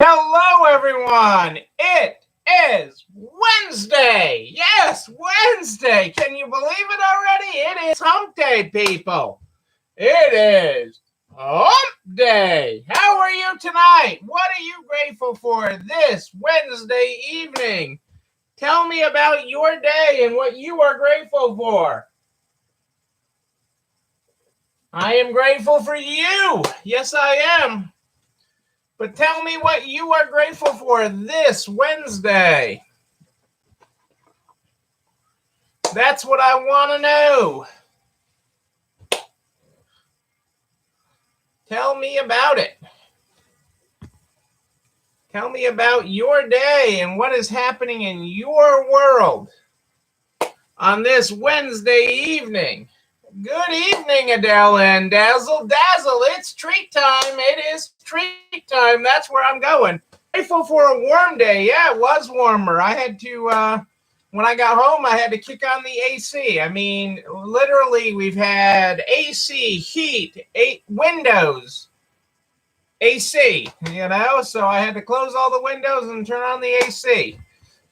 Hello, everyone. It is Wednesday. Yes, Wednesday. Can you believe it already? It is hump day, people. It is hump day. How are you tonight? What are you grateful for this Wednesday evening? Tell me about your day and what you are grateful for. I am grateful for you. Yes, I am. But tell me what you are grateful for this Wednesday. That's what I want to know. Tell me about it. Tell me about your day and what is happening in your world on this Wednesday evening. Good evening, Adele and Dazzle. Dazzle, it's treat time. It is treat time. That's where I'm going. Grateful for a warm day. Yeah, it was warmer. I had to, when I got home, I had to kick on the AC. I mean, literally, we've had AC, heat, windows, AC, so I had to close all the windows and turn on the AC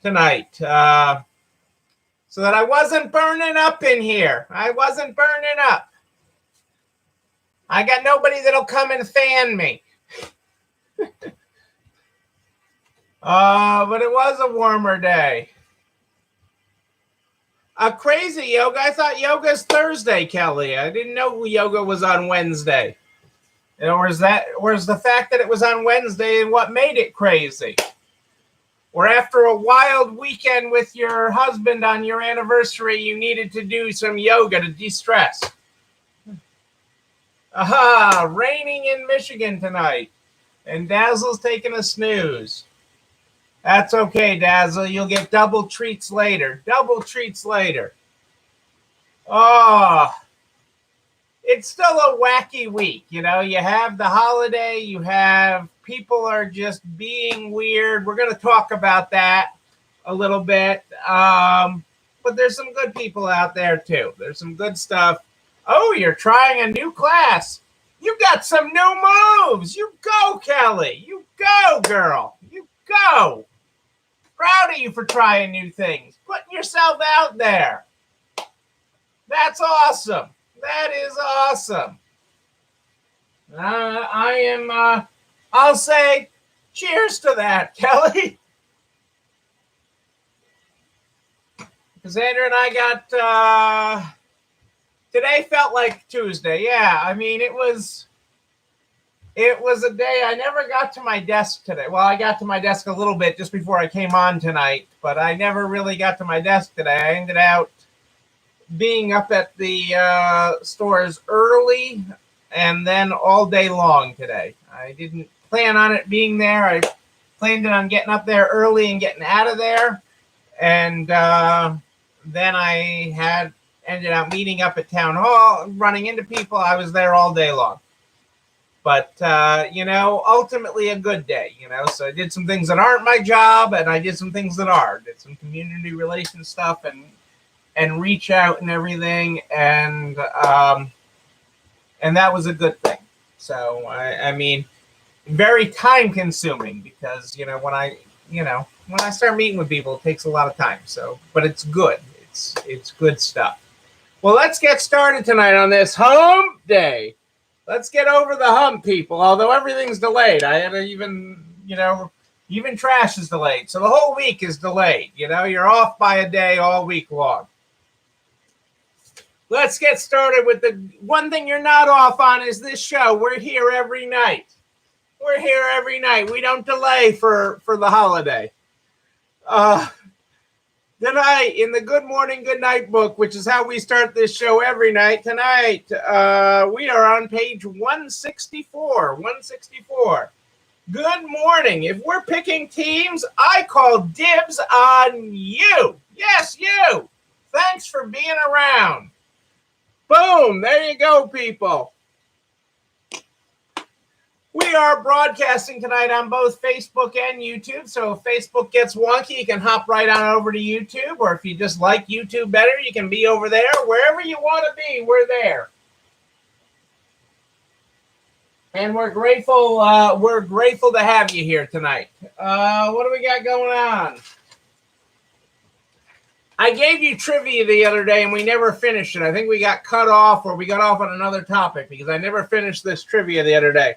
tonight. So that I wasn't burning up in here. I wasn't burning up. I got nobody that'll come and fan me. But it was a warmer day. A crazy yoga. I thought yoga's Thursday, Kelly. I didn't know yoga was on Wednesday. Or is the fact that it was on Wednesday and what made it crazy? Or after a wild weekend with your husband on your anniversary, you needed to do some yoga to de-stress. Aha, raining in Michigan tonight. And Dazzle's taking a snooze. That's okay, Dazzle. You'll get double treats later. Double treats later. Oh, it's still a wacky week. You have the holiday. You have people are just being weird. We're going to talk about that a little bit. But there's some good people out there, too. There's some good stuff. Oh, you're trying a new class. You got some new moves. You go, Kelly. You go, girl. You go. Proud of you for trying new things. Putting yourself out there. That's awesome. That is awesome. I'll say cheers to that, Kelly. Cassandra and I got, today felt like Tuesday. Yeah, I mean, it was a day I never got to my desk today. Well, I got to my desk a little bit just before I came on tonight, but I never really got to my desk today. I ended out being up at the stores early and then all day long today. I didn't plan on it being there. I planned on getting up there early and getting out of there. And then I ended up meeting up at town hall, running into people. I was there all day long. But, ultimately a good day, So I did some things that aren't my job, and I did some things that are. Did some community relations stuff and reach out and everything. And that was a good thing. So, I mean, very time consuming because, when I start meeting with people, it takes a lot of time. So, but it's good. It's good stuff. Well, let's get started tonight on this hump day. Let's get over the hump, people. Although everything's delayed. I had even trash is delayed. So the whole week is delayed. You're off by a day all week long. Let's get started with the one thing you're not off on is this show. We're here every night. We're here every night. We don't delay for the holiday. Tonight, in the Good Morning, Good Night book, which is how we start this show every night, tonight we are on page 164. 164. Good morning. If we're picking teams, I call dibs on you. Yes, you. Thanks for being around. Boom. There you go, people. We are broadcasting tonight on both Facebook and YouTube. So if Facebook gets wonky, you can hop right on over to YouTube. Or if you just like YouTube better, you can be over there. Wherever you want to be, we're there. And we're grateful. We're grateful to have you here tonight. What do we got going on? I gave you trivia the other day, and we never finished it. I think we got cut off, or we got off on another topic because I never finished this trivia the other day.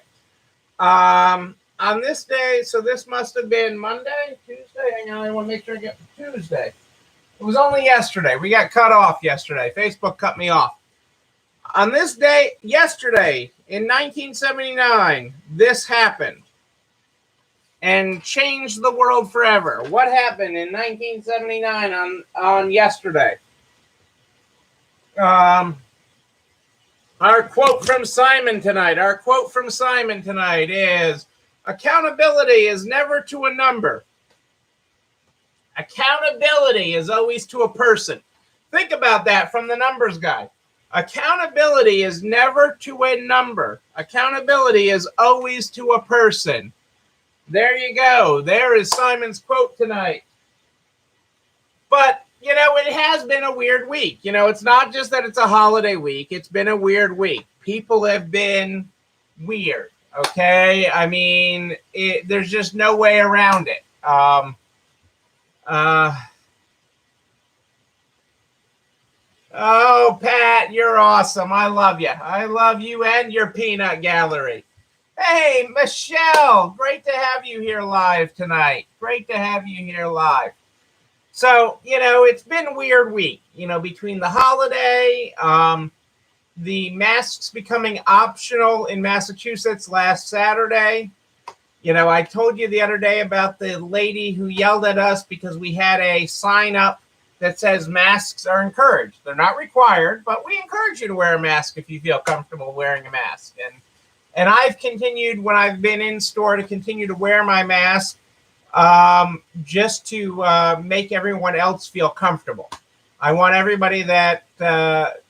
On this day, so this must have been Monday, Tuesday. Hang on, I want to make sure I get Tuesday. It was only yesterday. We got cut off yesterday. Facebook cut me off. On this day, yesterday, in 1979, this happened and changed the world forever. What happened in 1979 on yesterday? Our quote from Simon tonight. Our quote from Simon tonight is, accountability is never to a number. Accountability is always to a person. Think about that from the numbers guy. Accountability is never to a number. Accountability is always to a person. There you go. There is Simon's quote tonight. But, you know, it has been a weird week. You know, it's not just that it's a holiday week. It's been a weird week. People have been weird, okay? I mean, there's just no way around it. Oh, Pat, you're awesome. I love you. I love you and your peanut gallery. Hey, Michelle, great to have you here live tonight. Great to have you here live. So, you know, it's been a weird week, you know, between the holiday, the masks becoming optional in Massachusetts last Saturday. You know, I told you the other day about the lady who yelled at us because we had a sign up that says masks are encouraged. They're not required, but we encourage you to wear a mask if you feel comfortable wearing a mask. And I've continued when I've been in store to continue to wear my mask just to make everyone else feel comfortable. I want everybody that,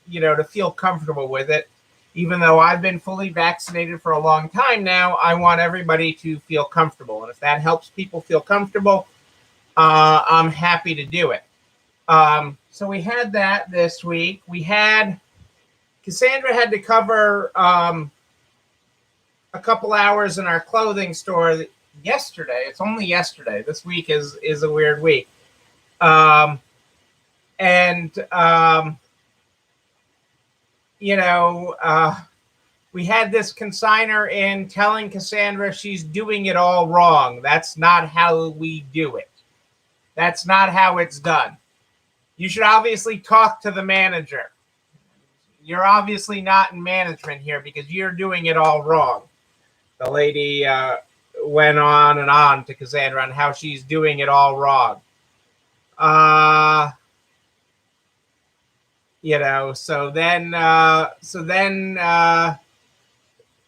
you know, to feel comfortable with it. Even though I've been fully vaccinated for a long time now, I want everybody to feel comfortable. And if that helps people feel comfortable, I'm happy to do it. So we had that this week. We had, Cassandra had to cover a couple hours in our clothing store yesterday. It's only yesterday. This week is a weird week. You know, we had this consignor in telling Cassandra she's doing it all wrong. That's not how we do it. That's not how it's done. You should obviously talk to the manager. You're obviously not in management here because you're doing it all wrong. The lady went on and on to Cassandra on how she's doing it all wrong. You know, so then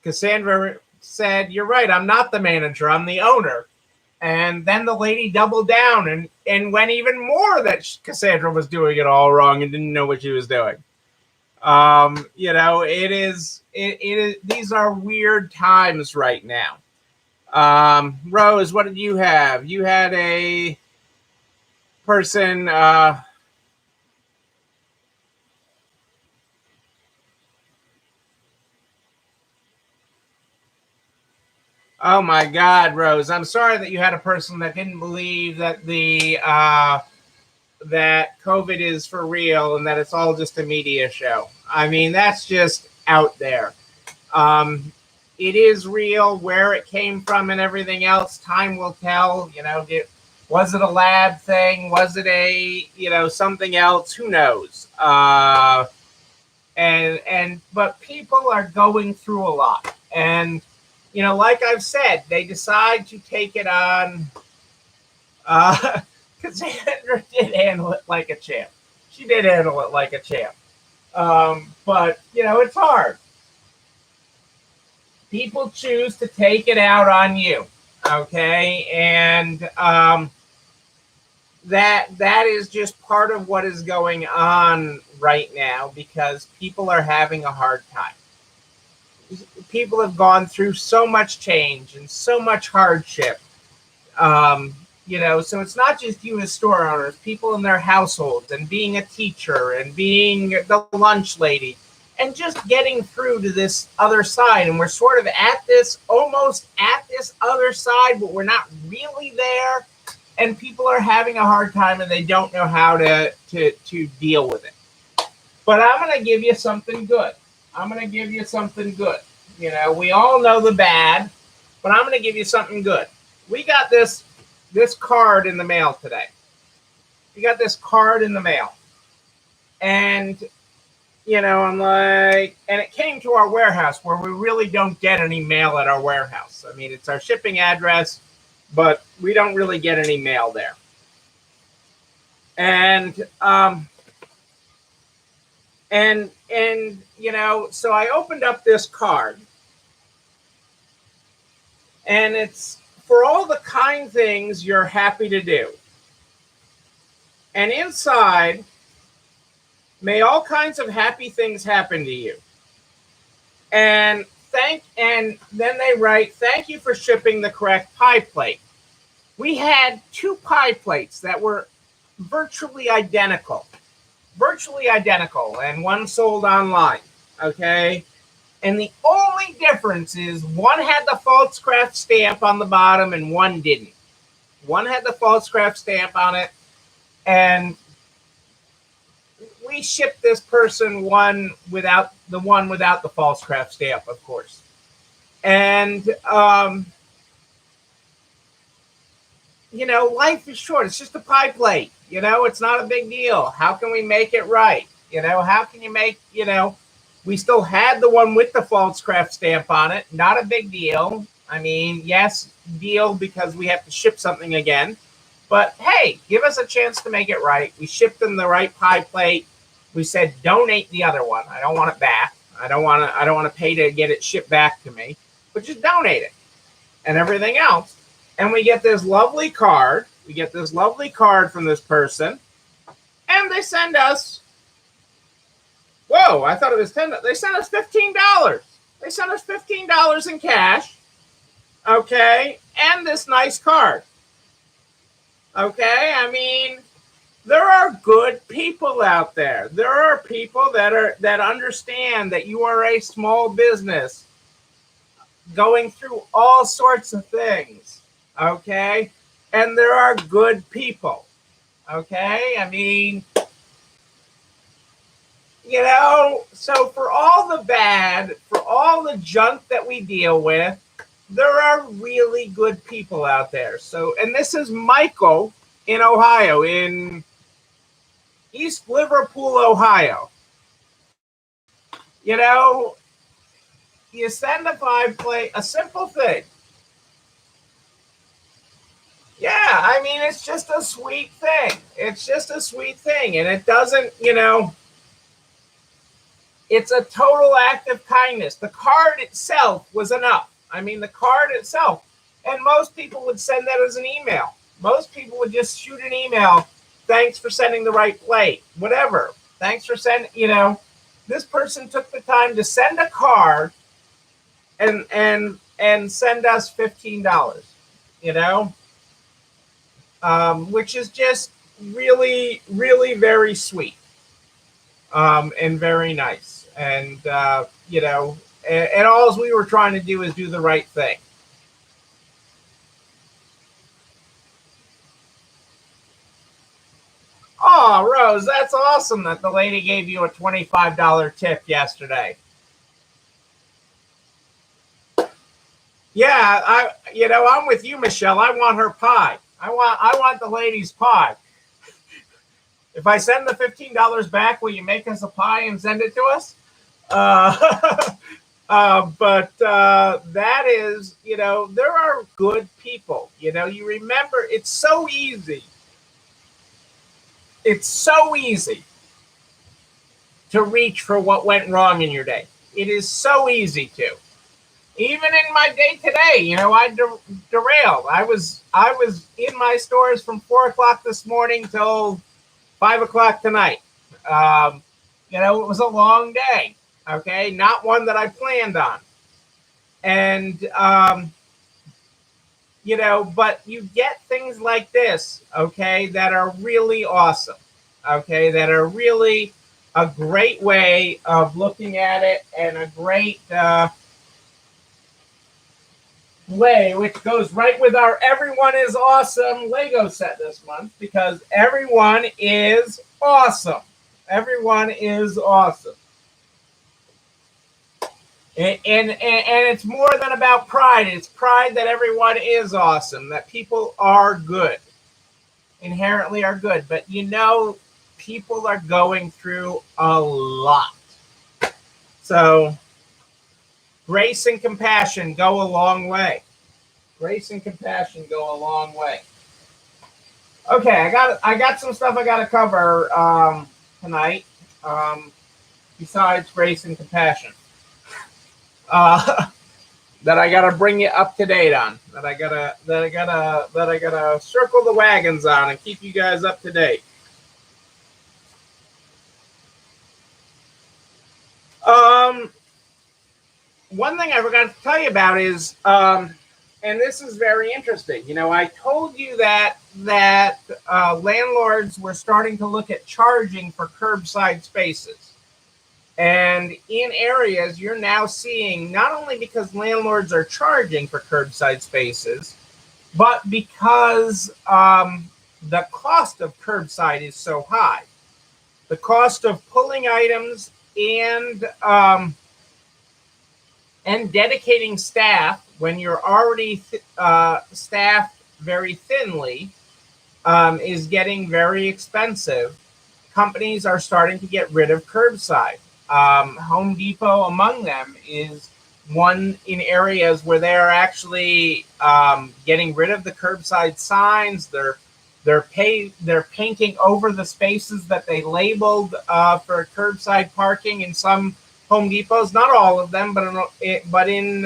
Cassandra said, "You're right. I'm not the manager. I'm the owner." And then the lady doubled down and went even more that Cassandra was doing it all wrong and didn't know what she was doing. You know, it is. These are weird times right now. Rose, what did you have? You had a person. Oh my God, Rose! I'm sorry that you had a person that didn't believe that that COVID is for real and that it's all just a media show. I mean, that's just out there. It is real. Where it came from and everything else, time will tell. You know, was it a lab thing? Was it a, you know, something else? Who knows? But people are going through a lot, and you know, like I've said, they decide to take it on. Cassandra did handle it like a champ. She did handle it like a champ. But, you know, it's hard. People choose to take it out on you, okay? And that is just part of what is going on right now because people are having a hard time. People have gone through so much change and so much hardship. You know, so it's not just you as store owners, people in their households and being a teacher and being the lunch lady. and just getting through to this other side. And we're sort of at this, almost at this other side, but we're not really there. And people are having a hard time and they don't know how to deal with it. But I'm going to give you something good. I'm going to give you something good. You know, we all know the bad, but I'm going to give you something good. We got this card in the mail today. We got this card in the mail. And, you know, I'm like, and it came to our warehouse where we really don't get any mail at our warehouse. I mean, it's our shipping address, but we don't really get any mail there. And you know, so I opened up this card, and it's for all the kind things you're happy to do. And inside, may all kinds of happy things happen to you. And then they write, thank you for shipping the correct pie plate. We had 2 pie plates that were virtually identical, and one sold online. Okay. And the only difference is one had the Pfaltzgraff stamp on the bottom and one didn't. One had the Pfaltzgraff stamp on it, and we shipped this person one without the Pfaltzgraff stamp, of course. And you know, life is short. It's just a pie plate. You know, it's not a big deal. How can we make it right? You know, how can you make, you know, we still had the one with the Pfaltzgraff stamp on it. Not a big deal. I mean, yes, deal because we have to ship something again. But hey, give us a chance to make it right. We shipped them the right pie plate. We said donate the other one. I don't want it back. I don't want to pay to get it shipped back to me. But just donate it and everything else. And we get this lovely card. We get this lovely card from this person, and they send us. Whoa! I thought it was $10. They sent us $15. They sent us $15 in cash. Okay, and this nice card. Okay, I mean, there are good people out there. There are people that understand that you are a small business going through all sorts of things. Okay, and there are good people. Okay, I mean, you know, so for all the bad, for all the junk that we deal with, there are really good people out there. So, and this is Michael in Ohio, in East Liverpool, Ohio. You know, you send a pie plate, a simple thing. Yeah, I mean, it's just a sweet thing. It's just a sweet thing. And it doesn't, you know, it's a total act of kindness. The card itself was enough. I mean, the card itself. And most people would send that as an email. Most people would just shoot an email. Thanks for sending the right plate. Whatever. Thanks for sending, you know. This person took the time to send a card and send us $15, you know. Which is just really, really very sweet, and very nice. And, you know, and all we were trying to do is do the right thing. Oh, Rose, that's awesome that the lady gave you a $25 tip yesterday. Yeah, you know, I'm with you, Michelle. I want her pie. I want the lady's pie. If I send the $15 back, will you make us a pie and send it to us? But that is, you know, there are good people. You know, you remember, it's so easy. It's so easy to reach for what went wrong in your day. It is so easy to. Even in my day today, you know, I derailed. I was in my stores from 4:00 this morning till 5:00 tonight. You know, it was a long day. Okay, not one that I planned on. And you know, but you get things like this, okay, that are really awesome. Okay, that are really a great way of looking at it, and a great way, which goes right with our Everyone is Awesome Lego set this month, because everyone is awesome. Everyone is awesome. And it's more than about pride. It's pride that everyone is awesome, that people are good, inherently are good. But people are going through a lot. So grace and compassion go a long way. Grace and compassion go a long way. Okay, I got some stuff I got to cover tonight. Besides grace and compassion, that I gotta bring you up to date on. That I gotta circle the wagons on and keep you guys up to date. One thing I forgot to tell you about is, and this is very interesting. I told you that landlords were starting to look at charging for curbside spaces. And in areas, you're now seeing, not only because landlords are charging for curbside spaces, but because the cost of curbside is so high. The cost of pulling items and dedicating staff when you're already staffed very thinly is getting very expensive. Companies are starting to get rid of curbside. Home Depot among them is one in areas where they're actually getting rid of the curbside signs. They're painting over the spaces that they labeled for curbside parking in some Home Depots. Not all of them, but in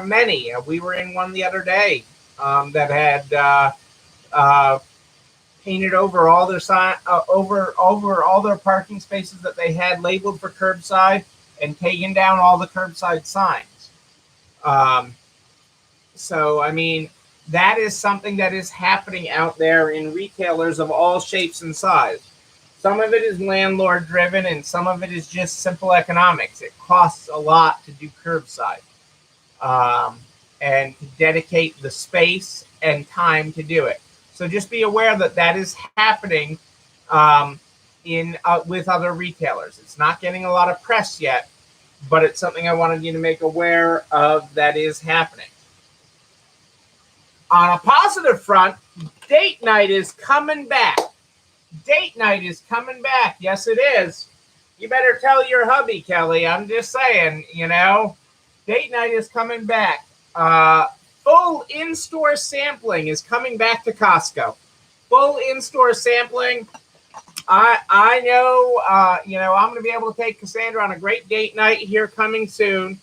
many. We were in one the other day that had painted over all their over all their parking spaces that they had labeled for curbside, and taken down all the curbside signs. So I mean, that is something that is happening out there in retailers of all shapes and size. Some of it is landlord driven, and some of it is just simple economics. It costs a lot to do curbside, and to dedicate the space and time to do it. So just be aware that is happening with other retailers. It's not getting a lot of press yet, but it's something I wanted you to make aware of that is happening. On a positive front, date night is coming back. Date night is coming back. Yes, it is. You better tell your hubby, Kelly. I'm just saying, date night is coming back. Full in-store sampling is coming back to Costco. Full in-store sampling. I know, I'm going to be able to take Cassandra on a great date night here coming soon.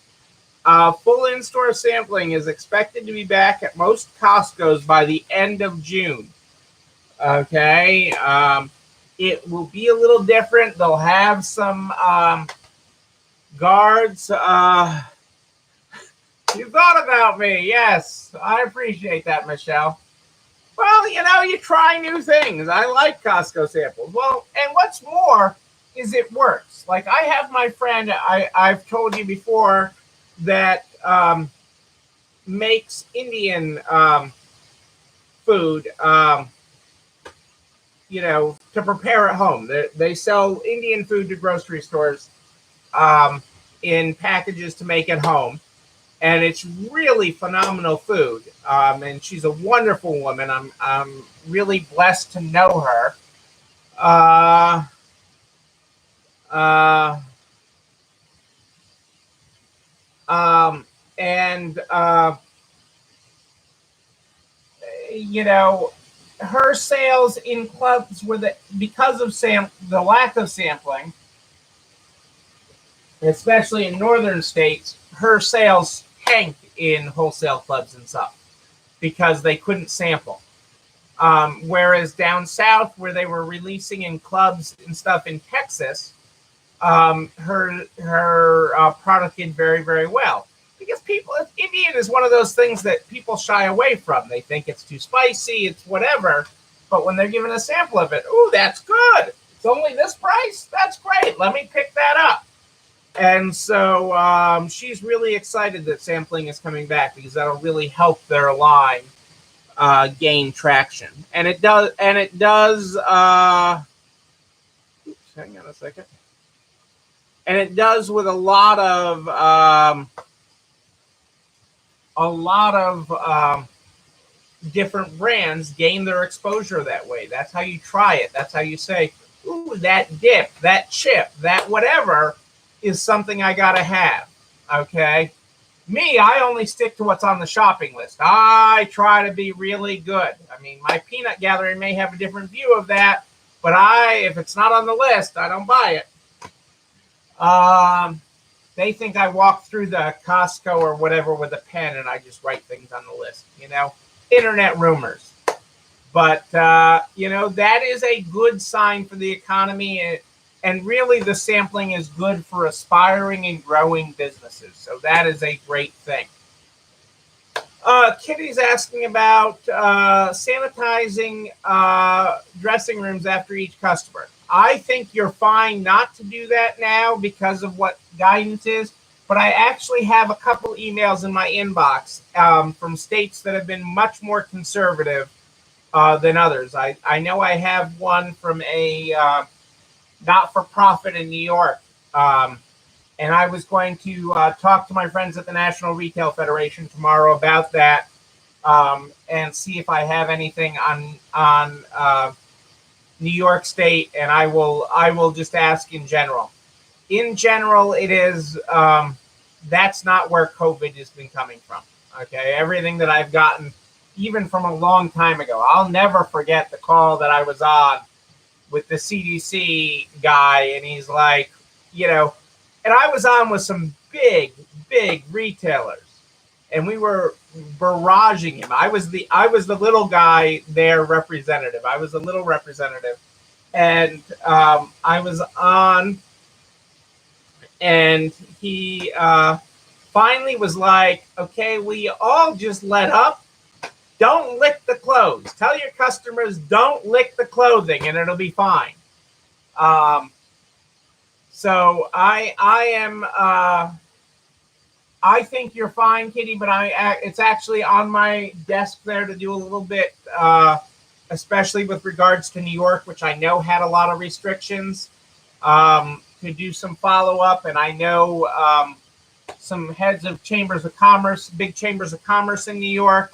Full in-store sampling is expected to be back at most Costco's by the end of June. Okay. It will be a little different. They'll have some guards. You thought about me. Yes, I appreciate that, Michelle. Well, you try new things. I like Costco samples. Well, and what's more is it works. Like, I have my friend, I've told you before, that makes Indian food, to prepare at home. They sell Indian food to grocery stores in packages to make at home. And it's really phenomenal food. And she's a wonderful woman. I'm really blessed to know her. Her sales in clubs because of the lack of sampling, especially in northern states, her sales tanked in wholesale clubs and stuff because they couldn't sample. Whereas down south, where they were releasing in clubs and stuff in Texas, her product did very, very well. Because Indian is one of those things that people shy away from. They think it's too spicy, it's whatever. But when they're given a sample of it, ooh, that's good. It's it's only this price? That's great. Let me pick that up. And so she's really excited that sampling is coming back because that'll really help their line gain traction. And it does. And it does. Oops, hang on a second. And it does with a lot of different brands gain their exposure that way. That's how you try it. That's how you say, ooh, that dip, that chip, that whatever is something I gotta have. Okay. Me, I only stick to what's on the shopping list. I try to be really good. I mean, my peanut gallery may have a different view of that, but if it's not on the list, I don't buy it. They think I walk through the Costco or whatever with a pen and I just write things on the list, internet rumors. But, that is a good sign for the economy. And really, the sampling is good for aspiring and growing businesses. So that is a great thing. Kitty's asking about sanitizing dressing rooms after each customer. I think you're fine not to do that now because of what guidance is. But I actually have a couple emails in my inbox from states that have been much more conservative than others. I know I have one from a not-for-profit in New York. And I was going to talk to my friends at the National Retail Federation tomorrow about that and see if I have anything on New York State. And I will just ask in general. In general, it is that's not where COVID has been coming from. Okay, everything that I've gotten, even from a long time ago, I'll never forget the call that I was on with the CDC guy, and he's like, and I was on with some big retailers, and we were barraging him. I was the little guy, their representative. I was the little representative, and I was on, and he finally was like, okay, we all just let up. Don't lick the clothes. Tell your customers don't lick the clothing, and it'll be fine. So I am. I think you're fine, Kitty, but it's actually on my desk there to do a little bit, especially with regards to New York, which I know had a lot of restrictions. To do some follow up, and I know some heads of chambers of commerce, big chambers of commerce in New York,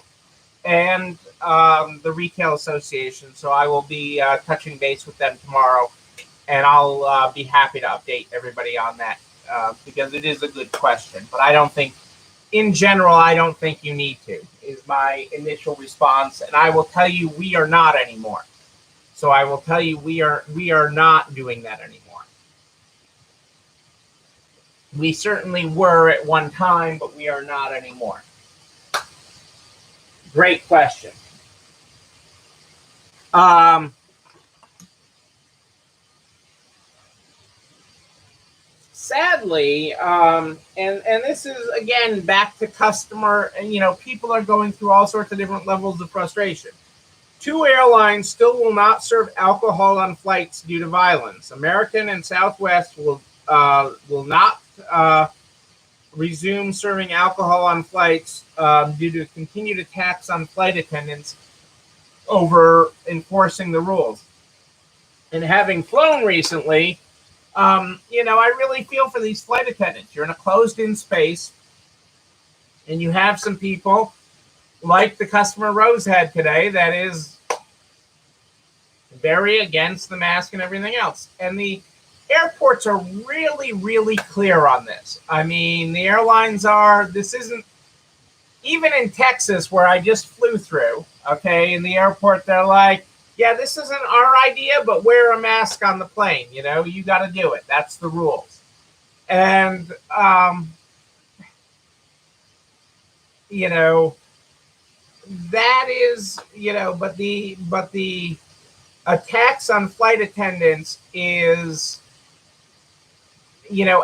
and the Retail Association. So I will be touching base with them tomorrow, and I'll be happy to update everybody on that because it is a good question. But I don't think, in general, I don't think you need to, is my initial response. And I will tell you, we are not anymore. So I will tell you, we are not doing that anymore. We certainly were at one time, but we are not anymore. Great question. Sadly, and this is again back to customer, and people are going through all sorts of different levels of frustration. 2 airlines still will not serve alcohol on flights due to violence. American and Southwest will not resume serving alcohol on flights due to continued attacks on flight attendants over enforcing the rules. And having flown recently, I really feel for these flight attendants. You're in a closed-in space, and you have some people like the customer Rose had today that is very against the mask and everything else. And the airports are really, really clear on this. I mean, the airlines are, this isn't, even in Texas where I just flew through, okay, in the airport, they're like, yeah, this isn't our idea, but wear a mask on the plane. You got to do it. That's the rules. And, that is, but the attacks on flight attendants is,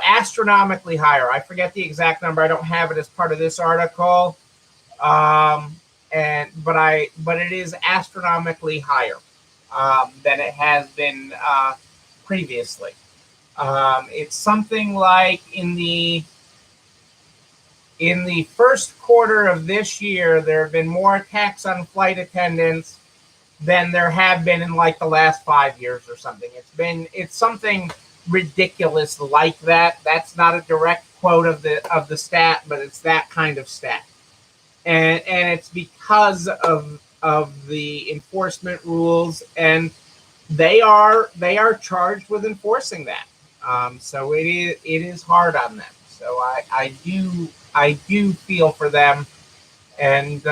astronomically higher. I forget the exact number. I don't have it as part of this article. But it is astronomically higher than it has been previously. It's something like in the first quarter of this year, there have been more attacks on flight attendants than there have been in like the last 5 years or something. It's something ridiculous like that. That's not a direct quote of the stat, but it's that kind of stat. And it's because of the enforcement rules, and they are charged with enforcing that. So it is hard on them. So I do feel for them, and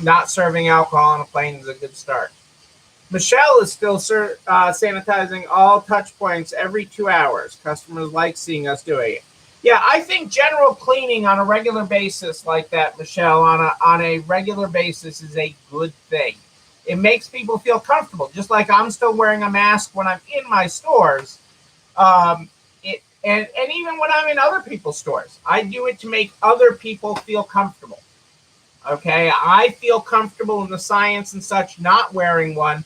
not serving alcohol on a plane is a good start. Michelle is still sanitizing all touch points every 2 hours. Customers like seeing us doing it. Yeah, I think general cleaning on a regular basis like that, Michelle, on a regular basis is a good thing. It makes people feel comfortable. Just like I'm still wearing a mask when I'm in my stores, and even when I'm in other people's stores, I do it to make other people feel comfortable. Okay, I feel comfortable in the science and such not wearing one,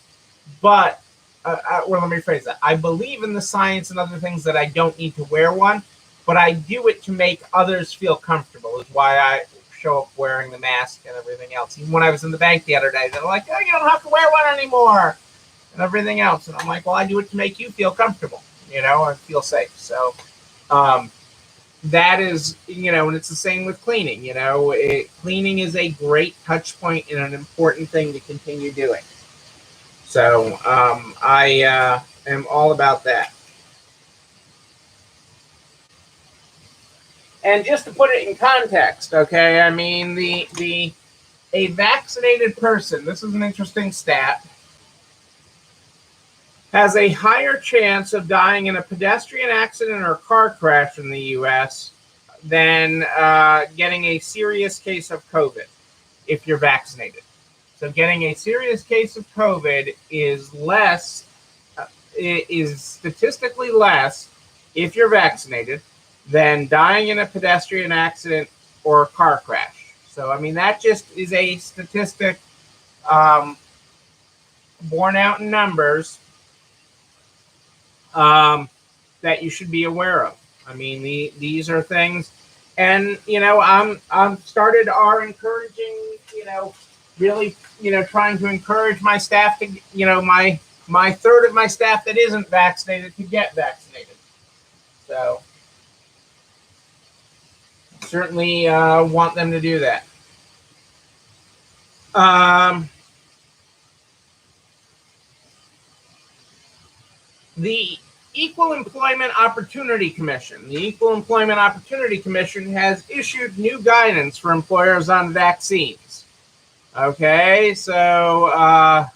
but well, let me rephrase that. I believe in the science and other things that I don't need to wear one, but I do it to make others feel comfortable. Is why I show up wearing the mask and everything else. Even when I was in the bank the other day, they're like, "Oh, you don't have to wear one anymore," and everything else. And I'm like, "Well, I do it to make you feel comfortable, and feel safe." So. That is, and it's the same with cleaning. Cleaning is a great touch point and an important thing to continue doing. So I am all about that. And just to put it in context, okay, I mean a vaccinated person. This is an interesting stat. Has a higher chance of dying in a pedestrian accident or car crash in the U.S. than getting a serious case of COVID if you're vaccinated. So getting a serious case of COVID is statistically less if you're vaccinated than dying in a pedestrian accident or a car crash. So, I mean, that just is a statistic borne out in numbers that you should be aware of. I mean, these are things, and I'm started are encouraging, really, trying to encourage my staff to, my third of my staff that isn't vaccinated to get vaccinated. So certainly want them to do that. The Equal Employment Opportunity Commission. The Equal Employment Opportunity Commission has issued new guidance for employers on vaccines. Okay, so,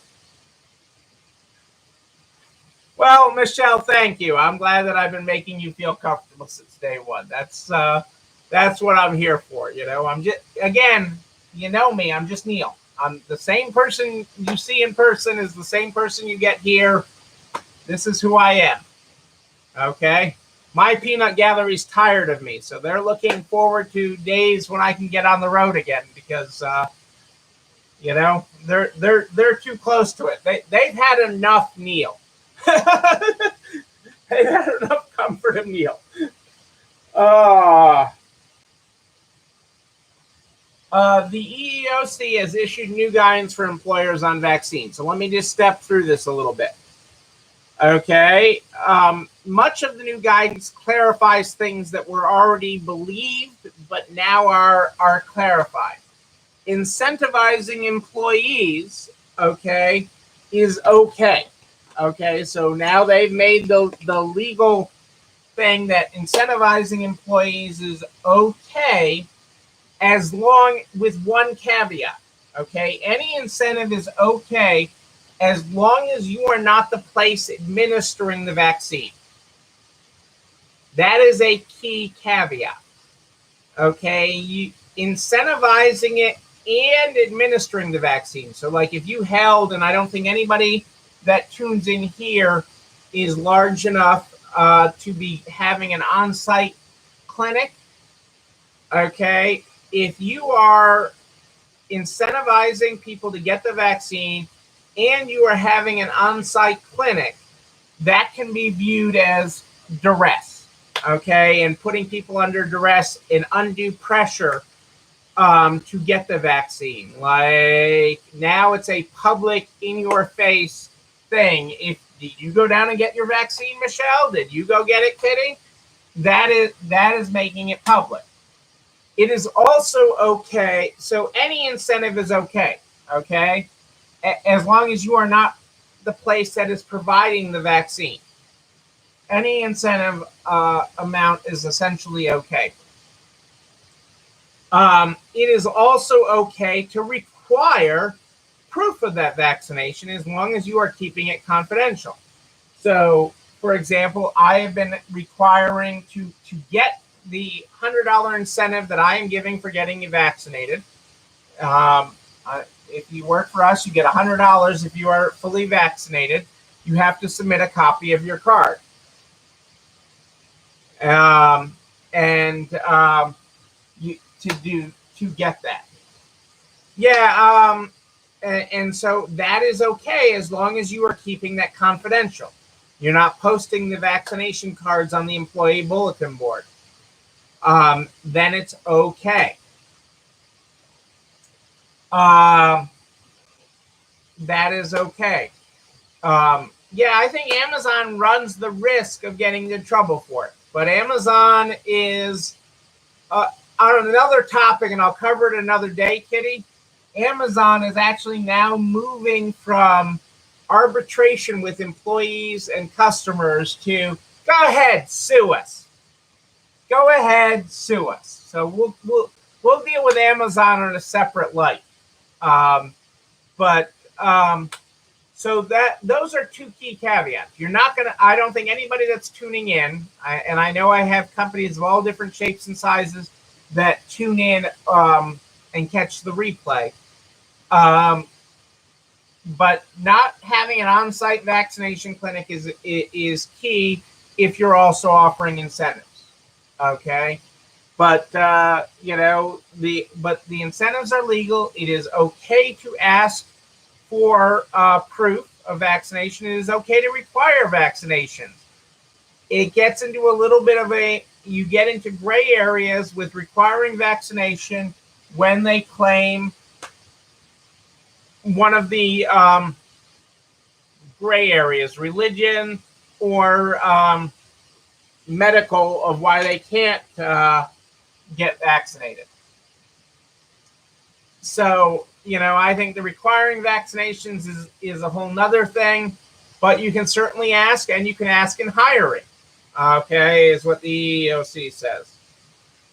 well, Michelle, thank you. I'm glad that I've been making you feel comfortable since day one. That's what I'm here for. I'm just, again, you know me, I'm just Neil. I'm the same person you see in person is the same person you get here. This is who I am. Okay, my peanut gallery's tired of me, so they're looking forward to days when I can get on the road again because they're too close to it. They've had enough, Neil. They've had enough comfort of Neil. The EEOC has issued new guidance for employers on vaccines. So let me just step through this a little bit. Okay, much of the new guidance clarifies things that were already believed, but now are clarified. Incentivizing employees, okay, is okay. Okay, so now they've made the legal thing that incentivizing employees is okay, as long with one caveat. Okay, any incentive is okay as long as you are not the place administering the vaccine. That is a key caveat. Okay, incentivizing it and administering the vaccine. So like if you held, and I don't think anybody that tunes in here is large enough to be having an on-site clinic. Okay, if you are incentivizing people to get the vaccine and you are having an on-site clinic, that can be viewed as duress, okay, and putting people under duress and undue pressure to get the vaccine. Like now it's a public in your face thing. If did you go down and get your vaccine, Michelle? Did you go get it, Kitty? That is making it public. It is also okay. So any incentive is okay. Okay, as long as you are not the place that is providing the vaccine. Any incentive amount is essentially okay. It is also okay to require proof of that vaccination as long as you are keeping it confidential. So, for example, I have been requiring to get the $100 incentive that I am giving for getting you vaccinated. If you work for us, you get $100 if you are fully vaccinated. You have to submit a copy of your card. To get that. Yeah, and so that is okay as long as you are keeping that confidential. You're not posting the vaccination cards on the employee bulletin board. Then it's okay. That is okay. Yeah, I think Amazon runs the risk of getting into trouble for it. But Amazon is on another topic, and I'll cover it another day, Kitty. Amazon is actually now moving from arbitration with employees and customers to go ahead, sue us. Go ahead, sue us. So we'll deal with Amazon on a separate light. So that those are two key caveats. You're not gonna. I don't think anybody that's tuning in, and I know I have companies of all different shapes and sizes that tune in and catch the replay. But not having an on-site vaccination clinic is key if you're also offering incentives. Okay, but the incentives are legal. It is okay to ask for proof of vaccination. It is okay to require vaccinations. It gets into a little bit of you get into gray areas with requiring vaccination when they claim one of the gray areas, religion or medical, of why they can't get vaccinated. So, I think the requiring vaccinations is a whole nother thing, but you can certainly ask, and you can ask in hiring, okay, is what the EEOC says.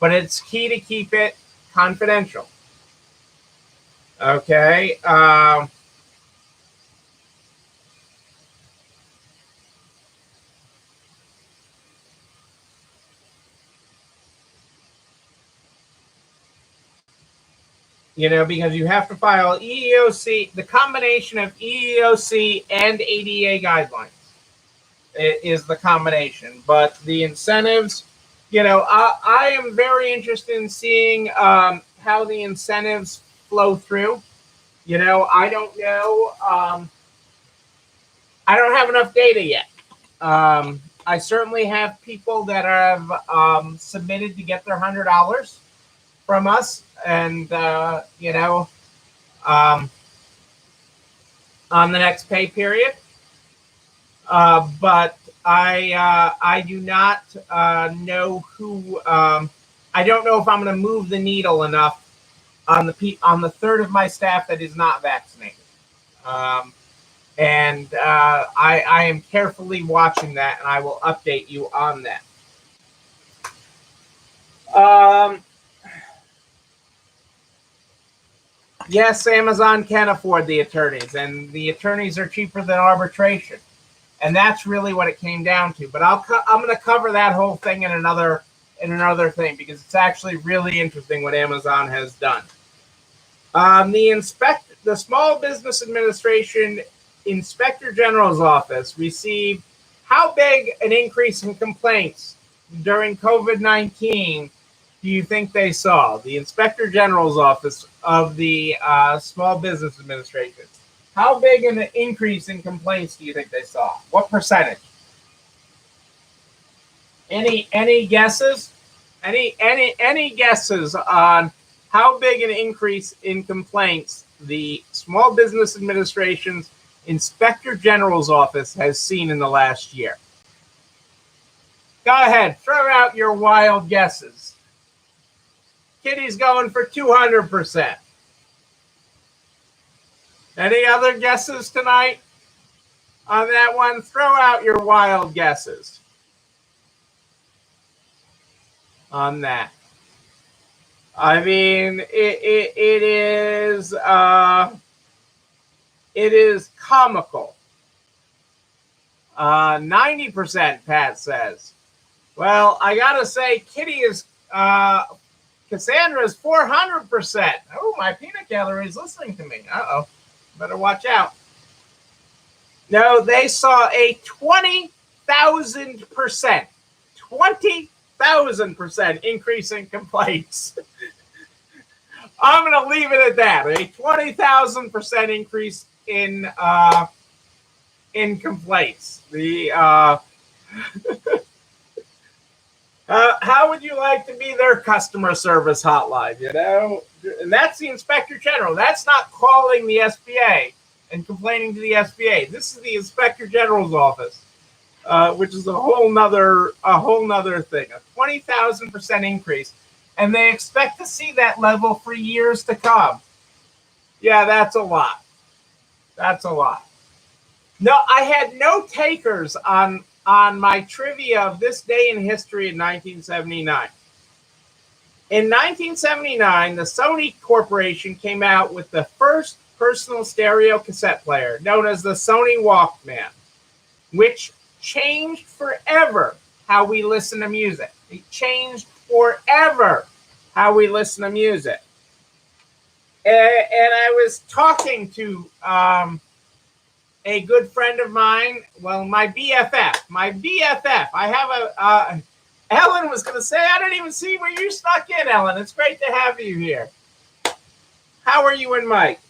But it's key to keep it confidential. Okay. Because you have to file EEOC, the combination of EEOC and ADA guidelines is the combination. But the incentives, I am very interested in seeing how the incentives flow through. I don't know. I don't have enough data yet. I certainly have people that have submitted to get their $100 from us, and on the next pay period. But I do not know who. I don't know if I'm going to move the needle enough on the third of my staff that is not vaccinated. And I am carefully watching that, and I will update you on that. Yes, Amazon can afford the attorneys, and the attorneys are cheaper than arbitration, and that's really what it came down to. But I'm going to cover that whole thing in another thing, because it's actually really interesting what Amazon has done. The Small Business Administration Inspector General's Office received how big an increase in complaints during COVID-19 do you think they saw? The Inspector General's Office of the Small Business Administration. How big an increase in complaints do you think they saw? What percentage? Any guesses? Any guesses on how big an increase in complaints the Small Business Administration's Inspector General's office has seen in the last year? Go ahead, throw out your wild guesses. Kitty's going for 200%. Any other guesses tonight on that one? Throw out your wild guesses on that. I mean, it is comical. 90%, Pat says. Well, I gotta say, Kitty is Cassandra's 400%. Oh, my peanut gallery is listening to me. Uh-oh. Better watch out. No, they saw a 20,000%. 20,000% increase in complaints. I'm going to leave it at that. A 20,000% increase in complaints. The how would you like to be their customer service hotline? You know, and that's the Inspector General. That's not calling the SBA and complaining to the SBA. This is the Inspector General's office, which is a whole nother thing. A 20,000% increase, and they expect to see that level for years to come. Yeah, that's a lot. That's a lot. No, I had no takers on my trivia of this day in history in 1979. In 1979, the Sony Corporation came out with the first personal stereo cassette player, known as the Sony Walkman, which changed forever how we listen to music. It changed forever how we listen to music. And I was talking to a good friend of mine, well, my BFF. I have Ellen was going to say, I didn't even see where you snuck in, Ellen. It's great to have you here. How are you and Mike?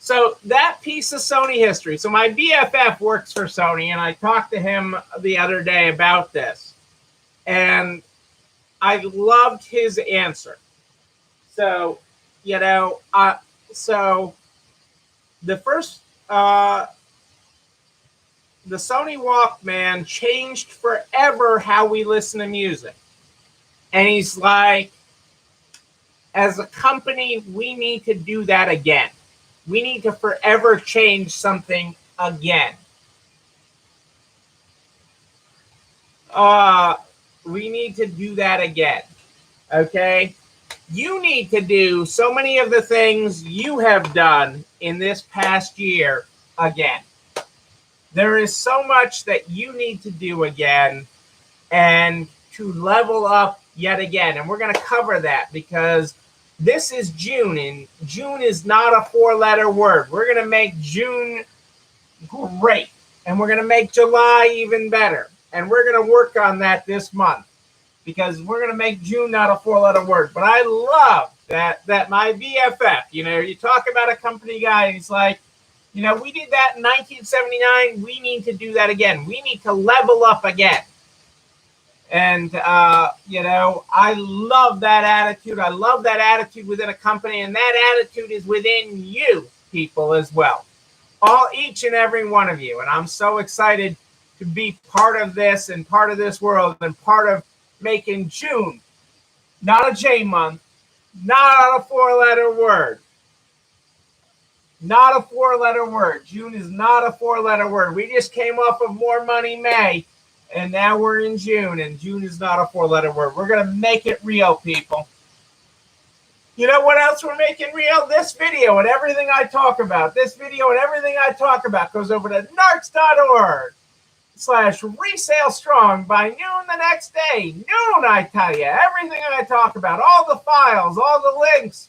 So that piece of Sony history. So my BFF works for Sony, and I talked to him the other day about this. And I loved his answer. So, you know, so the first, the Sony Walkman changed forever how we listen to music. And he's like, as a company, we need to do that again. We need to forever change something again. We need to do that again. Okay? You need to do so many of the things you have done in this past year again. There is so much that you need to do again and to level up yet again. And we're going to cover that because this is June, and June is not a 4-letter word. We're going to make June great, and we're going to make July even better. And we're going to work on that this month because we're going to make June not a 4-letter word. But I love that my BFF, you know, you talk about a company guy, and he's like, you know, we did that in 1979. We need to do that again. We need to level up again. And, you know, I love that attitude. I love that attitude within a company. And that attitude is within you people as well. Each and every one of you. And I'm so excited to be part of this and part of this world and part of making June not a J month, not a 4-letter word. Not a 4-letter word. June is not a 4-letter word. We just came off of More Money May, and now we're in June, and June is not a 4-letter word. We're going to make it real, people. You know what else we're making real? This video and everything I talk about. This video and everything I talk about goes over to narcs.org/resale strong by noon the next day. Noon, I tell you. Everything I talk about, all the files, all the links.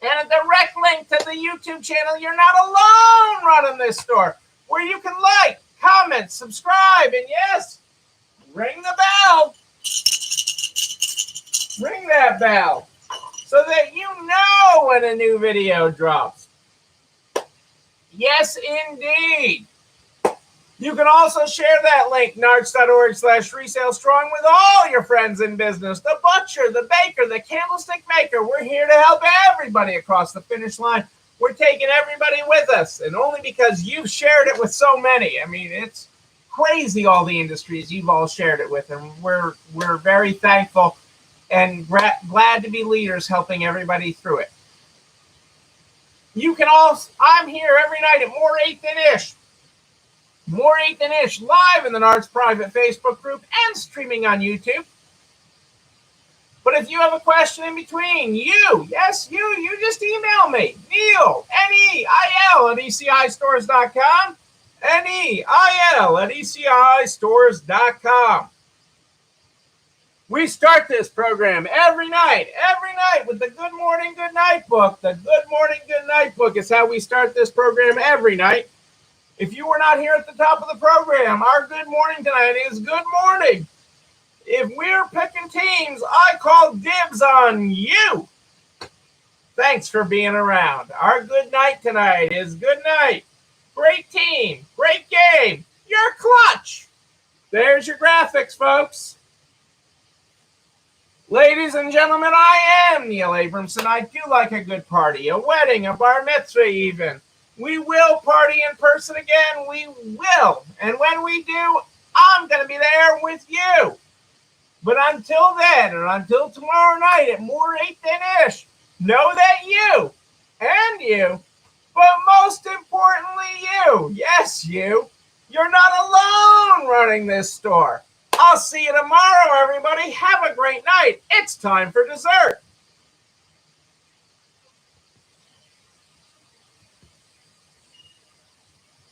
And a direct link to the YouTube channel. You're not alone running this store, where you can like, comment, subscribe, and yes, ring the bell. Ring that bell so that you know when a new video drops. Yes, indeed. You can also share that link, nards.org/resale strong, with all your friends in business. The butcher, the baker, the candlestick maker. We're here to help everybody across the finish line. We're taking everybody with us, and only because you've shared it with so many. I mean, it's crazy all the industries you've all shared it with, and we're very thankful and glad to be leaders helping everybody through it. You can also, I'm here every night at More 8 Than Ish. More 8 Than Ish, live in the Nards private Facebook group and streaming on YouTube. But if you have a question in between, you just email me, Neil, N-E-I-L at ECIstores.com, N-E-I-L at ECIstores.com. We start this program every night with the Good Morning, Good Night book. The Good Morning, Good Night book is how we start this program every night. If you were not here at the top of the program, our good morning tonight is good morning. If we're picking teams, I call dibs on you. Thanks for being around. Our good night tonight is good night. Great team, great game. You're clutch. There's your graphics, folks. Ladies and gentlemen, I am Neil Abramson. I do like a good party, a wedding, a bar mitzvah even. We will party in person again. We will. And when we do, I'm going to be there with you. But until then, and until tomorrow night at More 8 Than Ish, know that you, but most importantly you, yes you, you're not alone running this store. I'll see you tomorrow, everybody. Have a great night. It's time for dessert.